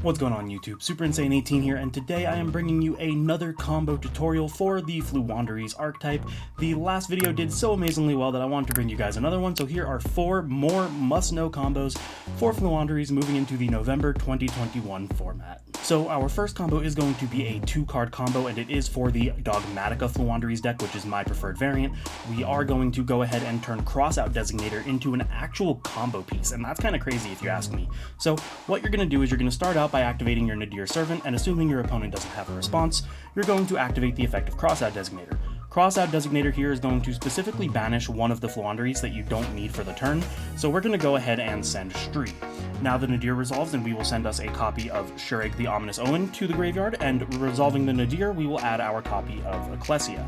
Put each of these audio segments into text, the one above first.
What's going on YouTube? Super Insane 18 here, and today I am bringing you another combo tutorial for the Floowandereeze archetype. The last video did so amazingly well that I wanted to bring you guys another one, so here are 4 more must-know combos for Floowandereeze moving into the November 2021 format. So our first combo is going to be a 2-card combo, and it is for the Dogmatika Floowandereeze deck, which is my preferred variant. We are going to go ahead and turn Crossout Designator into an actual combo piece, and that's kind of crazy if you ask me. So what you're going to do is you're going to start out by activating your Nadir Servant, and assuming your opponent doesn't have a response, you're going to activate the effect of Crossout Designator. Crossout Designator here is going to specifically banish one of the Floowandereeze that you don't need for the turn, so we're going to go ahead and send Stree. Now the Nadir resolves, and we will send us a copy of Shureg the Ominous Omen to the graveyard, and resolving the Nadir, we will add our copy of Ecclesia.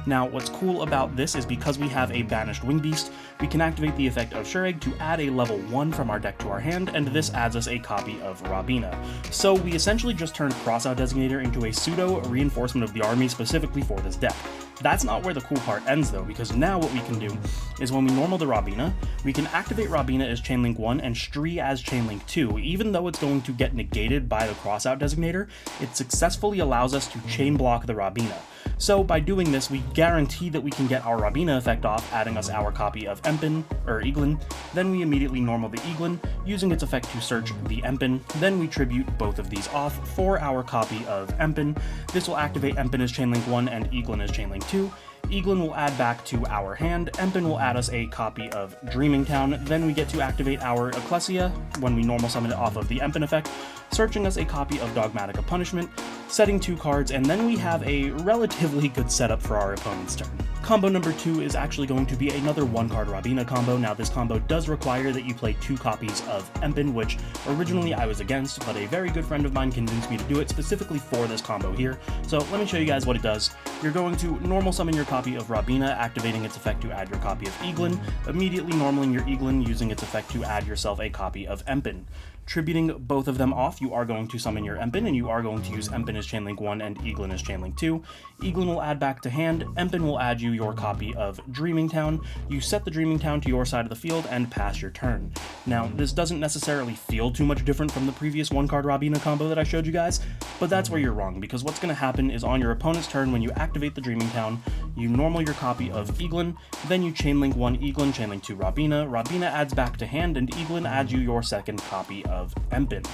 Now, what's cool about this is because we have a banished Wing Beast, we can activate the effect of Shureg to add a level 1 from our deck to our hand, and this adds us a copy of Robina. So we essentially just turned Crossout Designator into a pseudo reinforcement of the army specifically for this deck. That's not where the cool part ends though, because now what we can do is when we normal the Robina, we can activate Robina as Chainlink 1 and Stree as Chainlink 2. Even though it's going to get negated by the Crossout Designator, it successfully allows us to chain block the Robina. So by doing this, we guarantee that we can get our Robina effect off, adding us our copy of Eglin. Then we immediately normal the Eglin, using its effect to search the Empin. Then we tribute both of these off for our copy of Empin. This will activate Empin as Chainlink 1 and Eglin as Chainlink 2. Eglin will add back to our hand, Empin will add us a copy of Dreaming Town, then we get to activate our Ecclesia when we normal summon it off of the Empin effect, searching us a copy of Dogmatika Punishment, setting 2 cards, and then we have a relatively good setup for our opponent's turn. Combo number 2 is actually going to be another 1-card Robina combo. Now this combo does require that you play 2 copies of Empin, which originally I was against, but a very good friend of mine convinced me to do it specifically for this combo here. So let me show you guys what it does. You're going to normal summon your copy of Robina, activating its effect to add your copy of Eglin, immediately normaling your Eglin using its effect to add yourself a copy of Empin. Tributing both of them off, you are going to summon your Empin, and you are going to use Empin as Chainlink 1 and Eglin as Chainlink 2. Eglin will add back to hand, Empin will add you your copy of Dreaming Town. You set the Dreaming Town to your side of the field and pass your turn. Now, this doesn't necessarily feel too much different from the previous 1-card Robina combo that I showed you guys, but that's where you're wrong, because what's going to happen is on your opponent's turn, when you activate the Dreaming Town, you normal your copy of Eglin, then you Chainlink 1 Eglin, Chainlink 2 Robina, Robina adds back to hand, and Eglin adds you your second copy of Empin.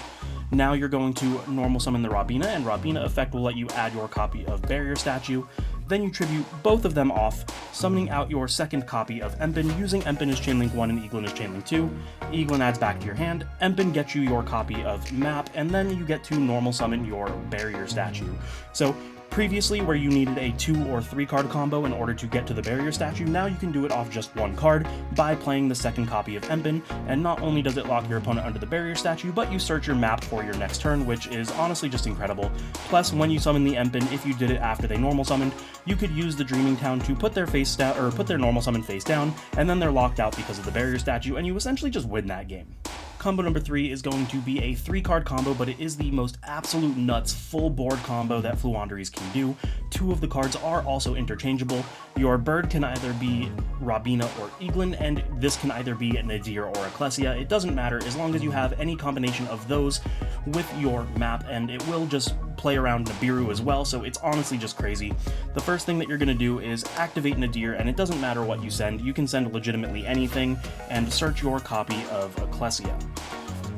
Now you're going to normal summon the Robina, and Robina effect will let you add your copy of Barrier Statue. Then you tribute both of them off, summoning out your second copy of Empin, using Empin as Chainlink 1 and Eglin as Chainlink 2. Eglin adds back to your hand, Empin gets you your copy of Map, and then you get to normal summon your Barrier Statue. So previously, where you needed a 2 or 3 card combo in order to get to the Barrier Statue, now you can do it off just 1 card by playing the second copy of Empin, and not only does it lock your opponent under the Barrier Statue, but you search your map for your next turn, which is honestly just incredible. Plus, when you summon the Empin, if you did it after they normal summoned, you could use the Dreaming Town to put their face down, or put their normal summon face down, and then they're locked out because of the Barrier Statue, and you essentially just win that game. Combo number 3 is going to be a 3-card combo, but it is the most absolute nuts full board combo that Floowandereeze can do. 2 of the cards are also interchangeable. Your bird can either be Robina or Eglin, and this can either be Nadir or Ecclesia. It doesn't matter as long as you have any combination of those with your map, and it will just play around Nibiru as well, so it's honestly just crazy. The first thing that you're going to do is activate Nadir, and it doesn't matter what you send. You can send legitimately anything, and search your copy of Ecclesia.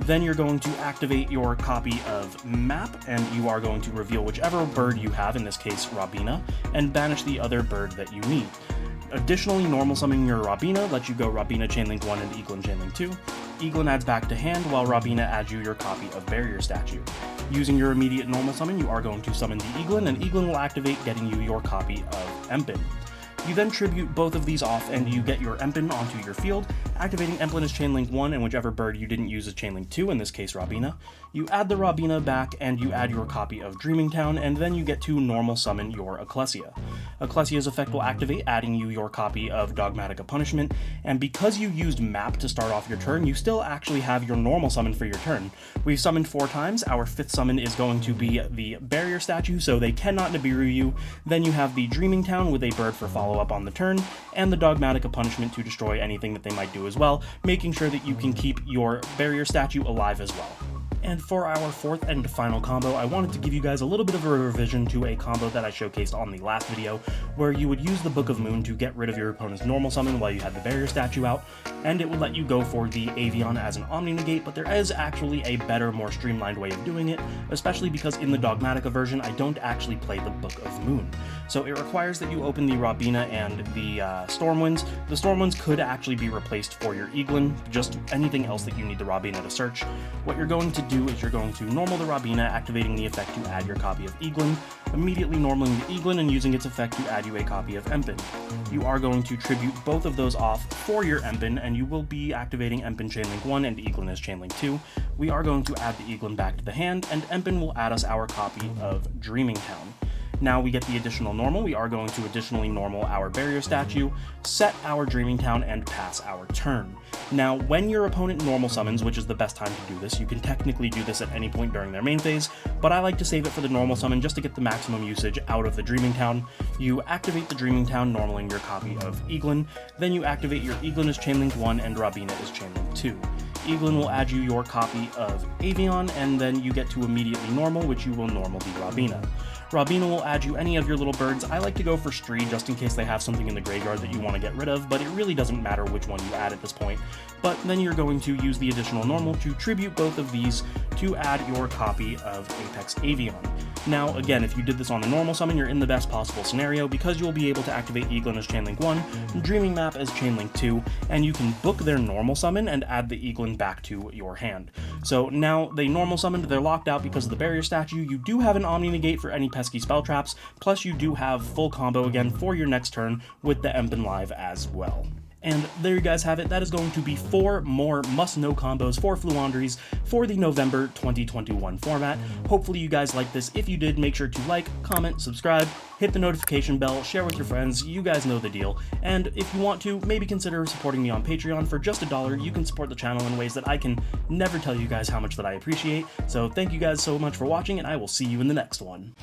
Then you're going to activate your copy of Map, and you are going to reveal whichever bird you have, in this case Robina, and banish the other bird that you need. Additionally, normal summoning your Robina lets you go Robina Chainlink 1 and Eglin Chainlink 2. Eglin adds back to hand, while Robina adds you your copy of Barrier Statue. Using your immediate normal summon, you are going to summon the Eglin, and Eglin will activate, getting you your copy of Empin. You then tribute both of these off, and you get your Empin onto your field, activating Empin as Chainlink 1 and whichever bird you didn't use as Chainlink 2, in this case Robina. You add the Robina back, and you add your copy of Dreaming Town, and then you get to normal summon your Ecclesia. Ecclesia's effect will activate, adding you your copy of Dogmatika Punishment, and because you used Map to start off your turn, you still actually have your normal summon for your turn. We've summoned 4 times, our 5th summon is going to be the Barrier Statue, so they cannot Nibiru you. Then you have the Dreaming Town with a bird for follow-up on the turn, and the Dogmatika Punishment to destroy anything that they might do as well, making sure that you can keep your Barrier Statue alive as well. And for our fourth and final combo, I wanted to give you guys a little bit of a revision to a combo that I showcased on the last video, where you would use the Book of Moon to get rid of your opponent's normal summon while you had the barrier statue out, and it would let you go for the Avian as an omni-negate, but there is actually a better, more streamlined way of doing it, especially because in the Dogmatika version, I don't actually play the Book of Moon. So it requires that you open the Robina and the Stormwinds. The Stormwinds could actually be replaced for your Eaglin, just anything else that you need the Robina to search. What you're going to do is you're going to normal the Robina, activating the effect to add your copy of Eaglin, immediately normaling the Eaglin and using its effect to add you a copy of Empin. You are going to tribute both of those off for your Empin, and you will be activating Empin Chainlink 1 and Eaglin as Chainlink 2. We are going to add the Eaglin back to the hand, and Empin will add us our copy of Dreaming Town. Now we get the additional normal. We are going to additionally normal our barrier statue, set our Dreaming Town, and pass our turn. Now, when your opponent normal summons, which is the best time to do this, you can technically do this at any point during their main phase, but I like to save it for the normal summon just to get the maximum usage out of the Dreaming Town. You activate the Dreaming Town, normaling your copy of Eaglin, then you activate your Eaglin as Chainlink 1 and Robina as Chainlink 2. Eaglin will add you your copy of Avian, and then you get to immediately normal, which you will normal the Robina. Robina will add you any of your little birds. I like to go for Stree just in case they have something in the graveyard that you want to get rid of, but it really doesn't matter which one you add at this point. But then you're going to use the additional normal to tribute both of these to add your copy of Apex Avian. Now, again, if you did this on the normal summon, you're in the best possible scenario because you'll be able to activate Eaglin as Chainlink 1, Dreaming Map as Chainlink 2, and you can book their normal summon and add the Eaglin back to your hand. So now they normal summoned, they're locked out because of the barrier statue. You do have an omni-negate for any pesky spell traps, plus you do have full combo again for your next turn with the Empin Live as well. And there you guys have it. That is going to be 4 more must-know combos for Floowandereeze for the November 2021 format. Hopefully you guys liked this. If you did, make sure to like, comment, subscribe, hit the notification bell, share with your friends. You guys know the deal. And if you want to, maybe consider supporting me on Patreon. For just $1, you can support the channel in ways that I can never tell you guys how much that I appreciate. So thank you guys so much for watching, and I will see you in the next one.